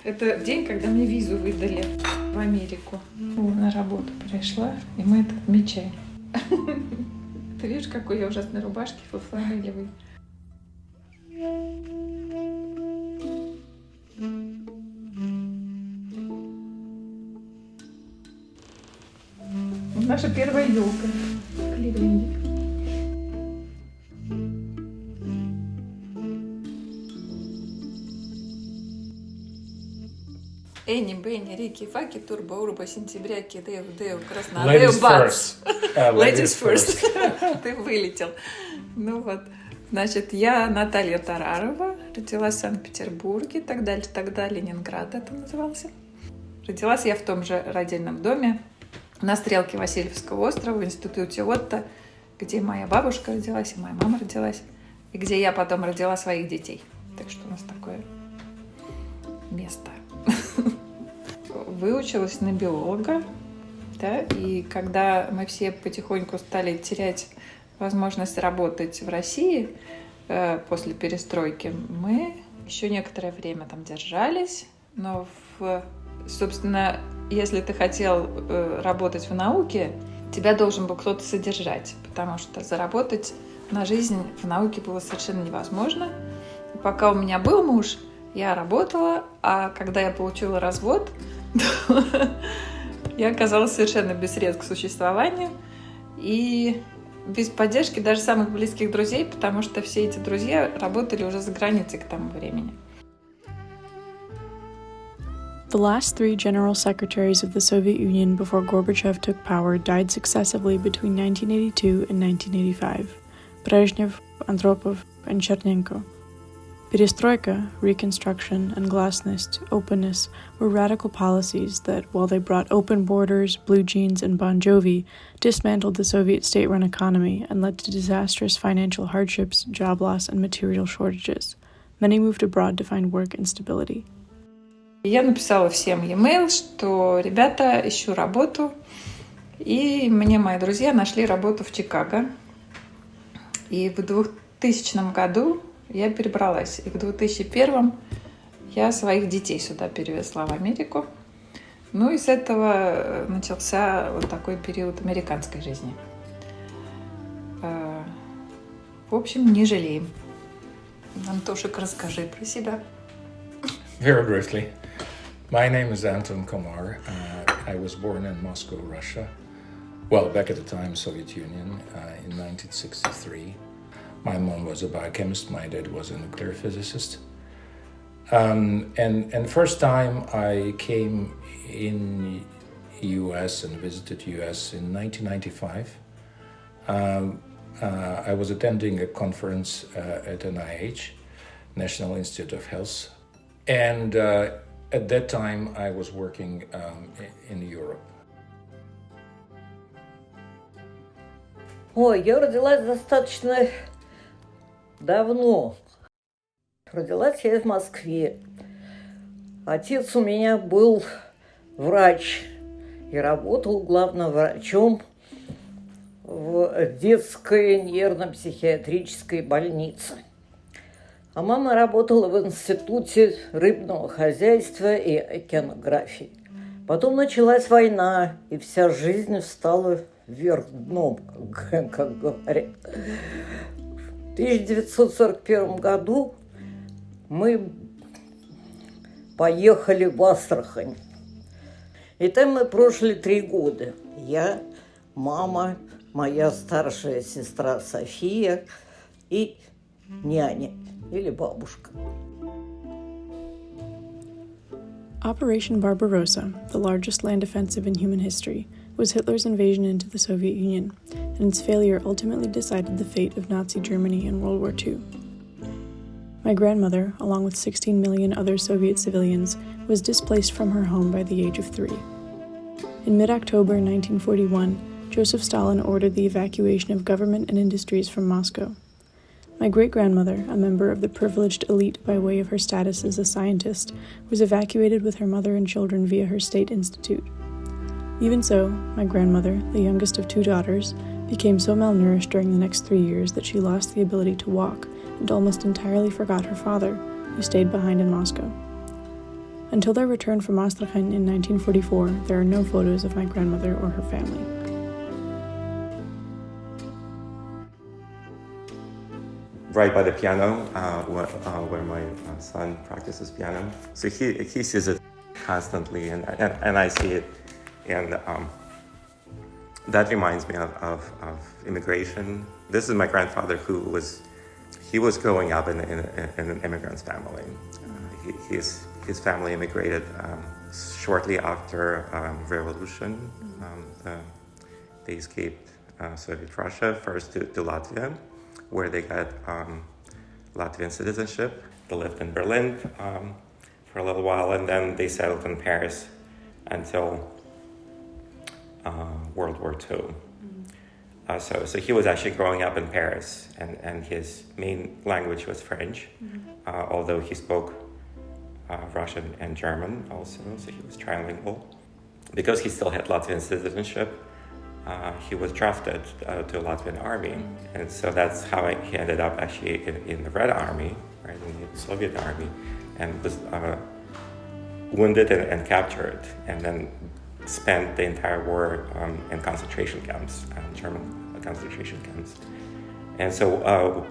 Это день, когда мне визу выдали в Америку. На работу пришла, и мы это отмечаем. Ты видишь, какой я ужасной рубашке фланелевой. Наша первая елка в Кливленде. Энни, Бенни, Рики, Факи, Турбо, Урба, Сентябряки, Деу, Краснодеу, Бац. Ladies first. Ты вылетел. Ну вот. Значит, я Наталья Тарарова, родилась в Санкт-Петербурге, тогда Ленинград это назывался. Родилась я в том же родильном доме на стрелке Васильевского острова в институте Отто, где моя бабушка родилась и моя мама родилась, и где я потом родила своих детей. Так что у нас такое место. Выучилась на биолога, да, и когда мы все потихоньку стали терять возможность работать в России после перестройки, мы еще некоторое время там держались, но, собственно, если ты хотел работать в науке, тебя должен был кто-то содержать, потому что заработать на жизнь в науке было совершенно невозможно. Пока у меня был муж, я работала, а когда я получила развод, я оказалась совершенно без средств к существованию и без поддержки даже самых близких друзей, потому что все эти друзья работали уже за границей к тому времени. The last three general secretaries of the Soviet Union before Gorbachev took power died successively between 1982 and 1985. Brezhnev, Andropov, and Chernenko. Perestroika, reconstruction, and glasnost, openness, were radical policies that, while they brought open borders, blue jeans, and Bon Jovi, dismantled the Soviet state-run economy and led to disastrous financial hardships, job loss, and material shortages. Many moved abroad to find work and stability. Я написала всем e-mail, что ребята, ищу работу, и мне мои друзья нашли работу в Чикаго. И в 2000 году я перебралась. И в 2001 я своих детей сюда перевезла в Америку. Ну и с этого начался вот такой период американской жизни. В общем, не жалеем. Антошек, расскажи про себя. Very briefly. My name is Anton Komar. I was born in Moscow, Russia. Well, back at the time, Soviet Union, in 1963. My mom was a biochemist, my dad was a nuclear physicist. And first time I came in US and visited US in 1995. I was attending a conference at NIH, National Institute of Health. And at that time I was working in Europe. Ой, я родилась достаточно давно. Родилась я в Москве. Отец у меня был врач и работал главным врачом в детской нервно-психиатрической больнице. А мама работала в институте рыбного хозяйства и океанографии. Потом началась война, и вся жизнь встала вверх дном, как говорят. В 1941 году мы поехали в Астрахань. И там мы прожили 3 года. Я, мама, моя старшая сестра София и няня или бабушка. Operation Barbarossa, the largest land offensive in human history, was Hitler's invasion into the Soviet Union, and its failure ultimately decided the fate of Nazi Germany in World War II. My grandmother, along with 16 million other Soviet civilians, was displaced from her home by the age of 3. In mid-October 1941, Joseph Stalin ordered the evacuation of government and industries from Moscow. My great-grandmother, a member of the privileged elite by way of her status as a scientist, was evacuated with her mother and children via her state institute. Even so, my grandmother, the youngest of 2 daughters, became so malnourished during the next 3 years that she lost the ability to walk and almost entirely forgot her father, who stayed behind in Moscow. Until their return from Astrakhan in 1944, there are no photos of my grandmother or her family. Right by the piano, where my son practices piano. So he sees it constantly, and I see it, and that reminds me of immigration. This is my grandfather who was growing up in an immigrant's family. His family immigrated shortly after revolution. They escaped Soviet Russia, first to Latvia, where they got Latvian citizenship. They lived in Berlin for a little while, and then they settled in Paris until World War II. So he was actually growing up in Paris, and his main language was French, although he spoke Russian and German also, so he was trilingual. Because he still had Latvian citizenship, he was drafted to the Latvian army, and so that's how he ended up actually in the Red Army, right, in the Soviet army, and was wounded and captured, and then spent the entire war in concentration camps, German concentration camps. And so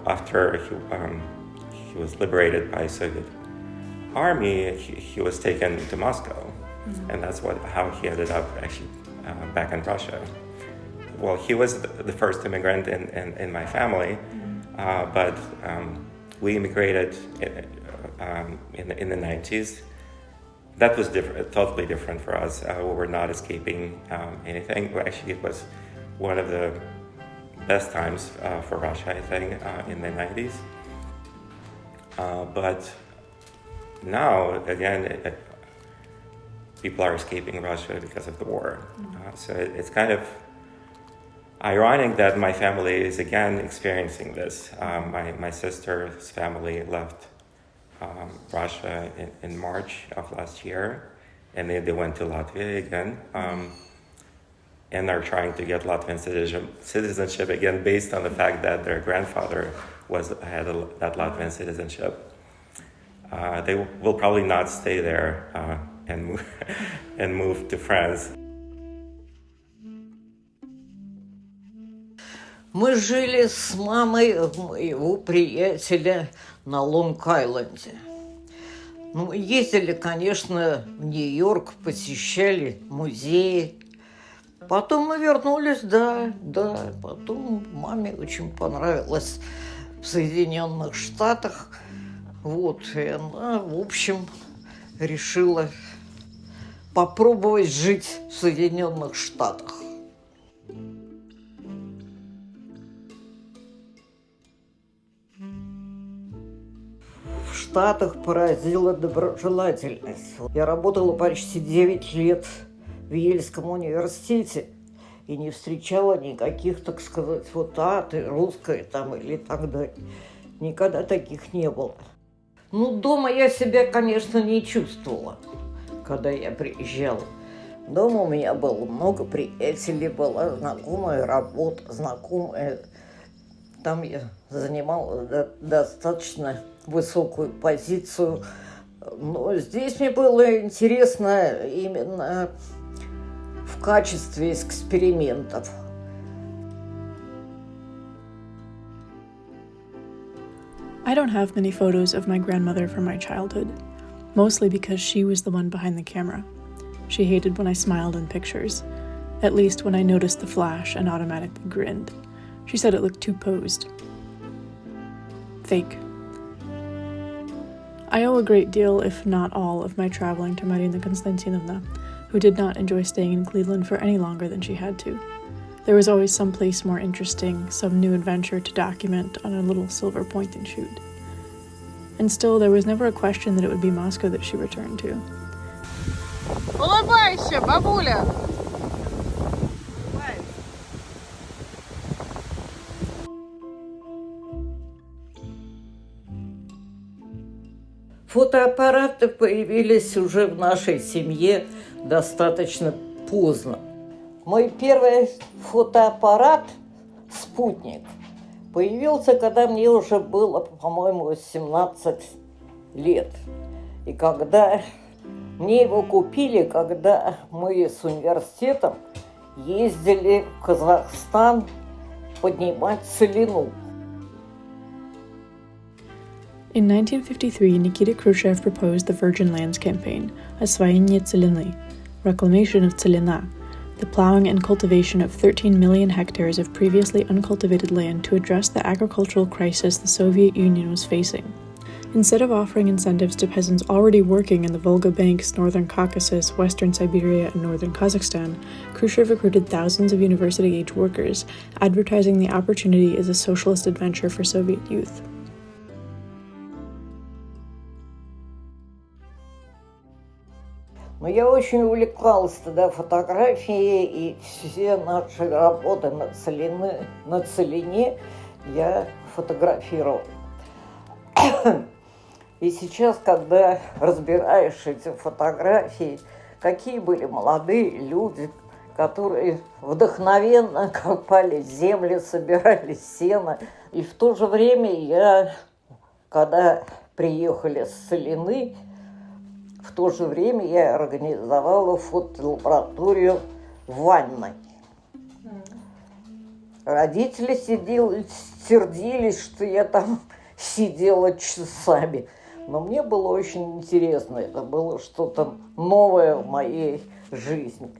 after he was liberated by Soviet army, he was taken to Moscow, and that's how he ended up actually back in Russia. Well, he was the first immigrant in my family, but we immigrated in the 90s. That was different, totally different for us. We were not escaping anything. Well, actually, it was one of the best times for Russia, I think, in the 90s. But now, again, people are escaping Russia because of the war. So it's kind of ironic that my family is again experiencing this. My sister's family left Russia in March of last year, and they went to Latvia again, and are trying to get Latvian citizenship again based on the fact that their grandfather had that Latvian citizenship. They will probably not stay there and move to France. Мы жили с мамой моего приятеля на Лонг-Айленде. Ну, ездили, конечно, в Нью-Йорк, посещали музеи. Потом мы вернулись, да. Потом маме очень понравилось в Соединенных Штатах. Вот, и она, в общем, решила попробовать жить в Соединенных Штатах. В Штатах поразила доброжелательность. Я работала почти 9 лет в Ельском университете и не встречала никаких, так сказать, вот ты русская там или так далее. Никогда таких не было. Ну, дома я себя, конечно, не чувствовала, когда я приезжала. Дома у меня было много приятелей, была знакомая работа, знакомая. Там я занимала достаточно высокую позицию. Но здесь мне было интересно именно в качестве экспериментов. I don't have many photos of my grandmother from my childhood, mostly because she was the one behind the camera. She hated when I smiled in pictures, at least when I noticed the flash and automatically grinned. She said it looked too posed. Fake. I owe a great deal, if not all, of my traveling to Marina Konstantinovna, who did not enjoy staying in Cleveland for any longer than she had to. There was always some place more interesting, some new adventure to document on a little silver point and shoot. And still, there was never a question that it would be Moscow that she returned to. Улыбайся, бабуля! Фотоаппараты появились уже в нашей семье достаточно поздно. Мой первый фотоаппарат «Спутник» появился, когда мне уже было, по-моему, 17 лет. И когда Мне его купили, когда мы с университетом ездили в Казахстан поднимать целину. In 1953, Nikita Khrushchev proposed the Virgin Lands Campaign, Освоение целины, reclamation of Celina, the plowing and cultivation of 13 million hectares of previously uncultivated land to address the agricultural crisis the Soviet Union was facing. Instead of offering incentives to peasants already working in the Volga Banks, northern Caucasus, western Siberia, and northern Kazakhstan, Khrushchev recruited thousands of university-age workers, advertising the opportunity as a socialist adventure for Soviet youth. Но я очень увлекалась тогда фотографией, и все наши работы на целине я фотографировала. И сейчас, когда разбираешь эти фотографии, какие были молодые люди, которые вдохновенно копали земли, собирали сено. И в то же время я, когда приехали с Целины, в то же время я организовала фотолабораторию в ванной. Родители сердились, что я там сидела часами. Но мне было очень интересно, это было что-то новое в моей жизни.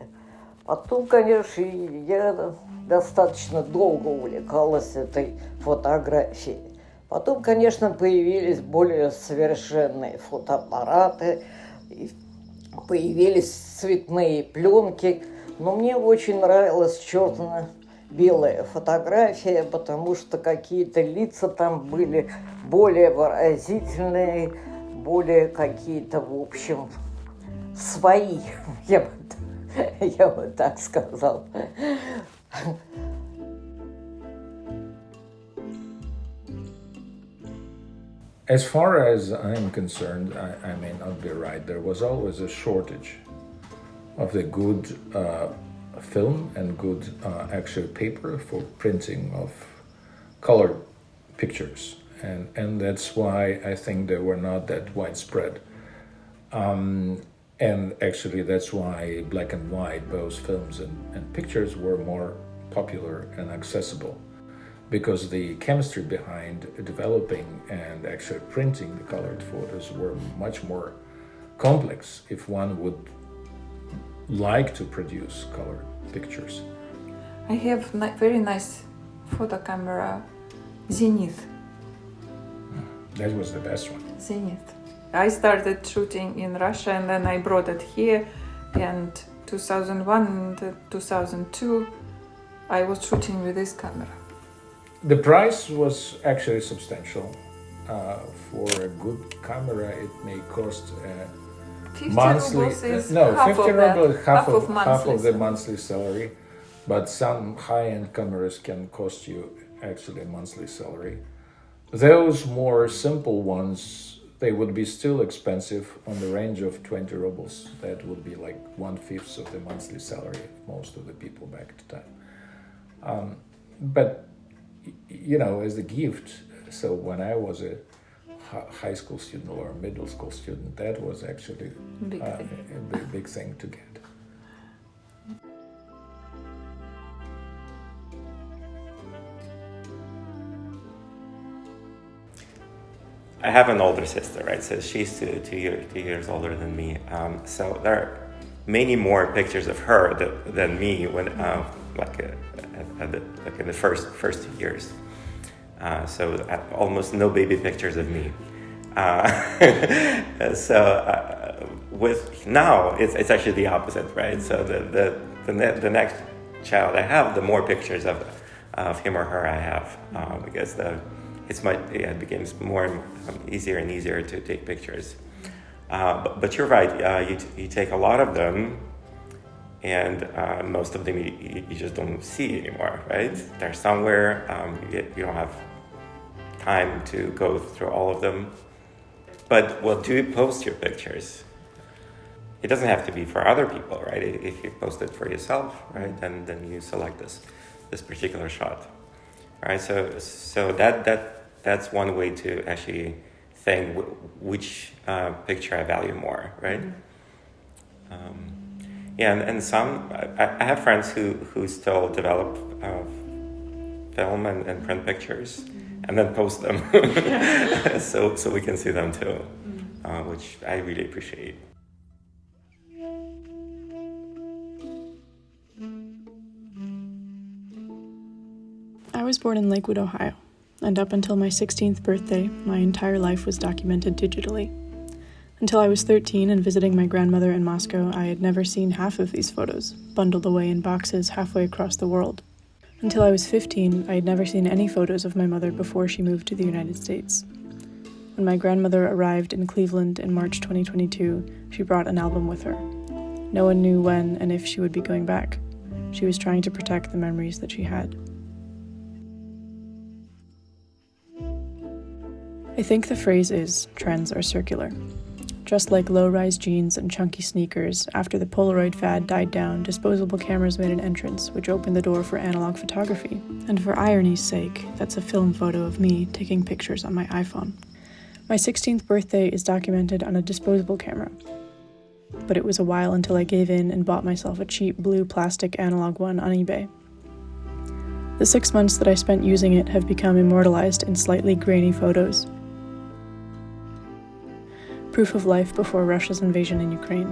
Потом, конечно, я достаточно долго увлекалась этой фотографией. Потом, конечно, появились более совершенные фотоаппараты, появились цветные пленки. Но мне очень нравилась черно-белая фотография, потому что какие-то лица там были более выразительные, более какие-то, в общем, свои, я бы так сказала. As far as I'm concerned, I may not be right. There was always a shortage of the good film and good actual paper for printing of colored pictures. And that's why I think they were not that widespread. And actually that's why black and white, both films and pictures, were more popular and accessible. Because the chemistry behind developing and actually printing the colored photos were much more complex if one would like to produce colored pictures. I have very nice photo camera, Zenith. That was the best one. Zenith. I started shooting in Russia and then I brought it here, and 2001 and 2002 I was shooting with this camera. The price was actually substantial. For a good camera, it may cost 50 monthly. rubles is No, half 50 of that, rubles, half of half of the monthly. monthly salary. But some high-end cameras can cost you actually a monthly salary. Those more simple ones, they would be still expensive, on the range of 20 rubles. That would be like 1/5 of the monthly salary of most of the people back at the time. But you know, as a gift, so when I was a high school student or a middle school student, that was actually Big thing. a big thing to get. I have an older sister, right? So she's two years older than me. So there are many more pictures of her than me when, like in the first 2 years. So almost no baby pictures of me. With now it's actually the opposite, right? So the next child I have, the more pictures of him or her I have, because it becomes more easier and easier to take pictures. But you're right. You take a lot of them, and most of them you just don't see anymore, right? They're somewhere. You don't have time to go through all of them. But do you post your pictures? It doesn't have to be for other people, right? If you post it for yourself, right, then you select this particular shot, right? So that's one way to actually think which picture I value more, right? And some, I have friends who still develop film and print pictures and then post them so we can see them too, which I really appreciate. I was born in Lakewood, Ohio, and up until my 16th birthday, my entire life was documented digitally. Until I was 13 and visiting my grandmother in Moscow, I had never seen half of these photos, bundled away in boxes halfway across the world. Until I was 15, I had never seen any photos of my mother before she moved to the United States. When my grandmother arrived in Cleveland in March 2022, she brought an album with her. No one knew when and if she would be going back. She was trying to protect the memories that she had. I think the phrase is, trends are circular. Just like low-rise jeans and chunky sneakers, after the Polaroid fad died down, disposable cameras made an entrance, which opened the door for analog photography. And for irony's sake, that's a film photo of me taking pictures on my iPhone. My 16th birthday is documented on a disposable camera, but it was a while until I gave in and bought myself a cheap blue plastic analog one on eBay. The 6 months that I spent using it have become immortalized in slightly grainy photos. Proof of life before Russia's invasion in Ukraine.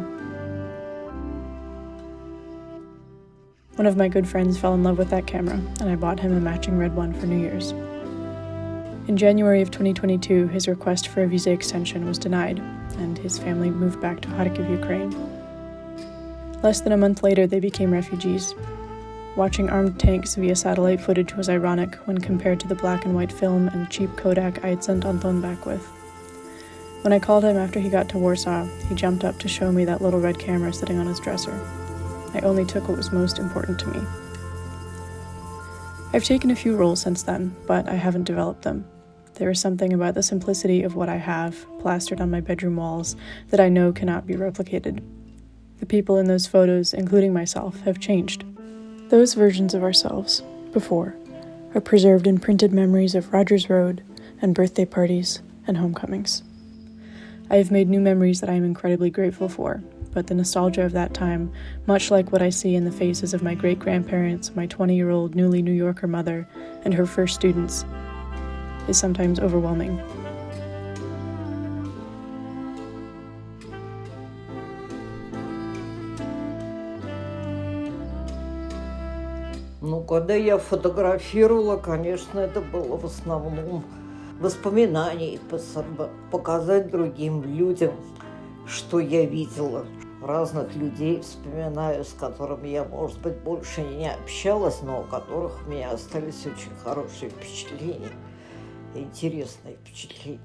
One of my good friends fell in love with that camera, and I bought him a matching red one for New Year's. In January of 2022, his request for a visa extension was denied, and his family moved back to Kharkiv, Ukraine. Less than a month later, they became refugees. Watching armed tanks via satellite footage was ironic when compared to the black and white film and cheap Kodak I had sent Anton back with. When I called him after he got to Warsaw, he jumped up to show me that little red camera sitting on his dresser. I only took what was most important to me. I've taken a few roles since then, but I haven't developed them. There is something about the simplicity of what I have, plastered on my bedroom walls, that I know cannot be replicated. The people in those photos, including myself, have changed. Those versions of ourselves, before, are preserved in printed memories of Rogers Road and birthday parties and homecomings. I have made new memories that I am incredibly grateful for, but the nostalgia of that time, much like what I see in the faces of my great-grandparents, my 20-year-old newly New Yorker mother, and her first students, is sometimes overwhelming. Ну, когда я фотографировала, конечно, это было в основном воспоминаний, показать другим людям, что я видела. Разных людей вспоминаю, с которыми я, может быть, больше не общалась, но у которых у меня остались очень хорошие впечатления, интересные впечатления.